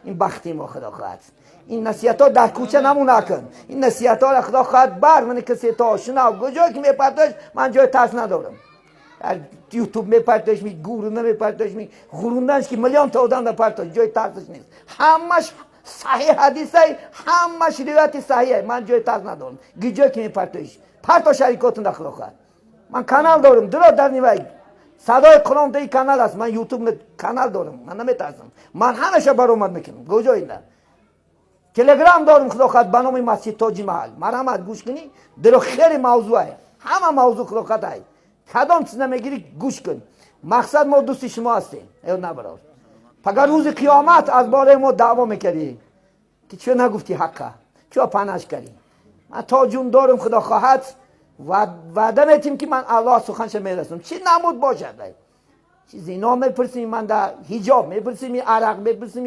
این بختی ما خدا خواهد. این نصیحت ها در کوچه نمونه کن. این نصیحت ها خدا خواهد بر من کسی تا آشنا کجا که میپرتش من جای ترس ندارم. در یوتیوب میپرتش می گورونه میپرتش می غروندنش که میلیون تا آدم در پرتش جای ترسش نیست. همش صحیح حدیثه، همش روایت صحیحه. من جای ترس ندارم. گیجایی که میپرتش پرتا شریکاتون در خدا خواهد. من کانال دارم در نیوی صدای قرآن در کانال است. من یوتیوب کانال دارم. من نمیترسم. من همیشه برآمد میکنم. کجایی نه. تلگرام دارم خدا خواهد به نام مسجد تاج محل. مرحمت گوش کنی در خیلی موضوعه. همه موضوع خدا خواهد است. کدام چیز نمیگیری گوش کن. مقصد ما دوست شما هستیم. ایو نبرار. پگر روز قیامت از باره ما دعوا میکردی که چه نگفتی حقه چه پناش کردی. من تا جون دارم خدا خواهد وعده میتیم که من الله سخنش میرسونم. چی نمود باشد. چی زنا میپرسیم من در حجاب میپرسیم عرق میپرسیم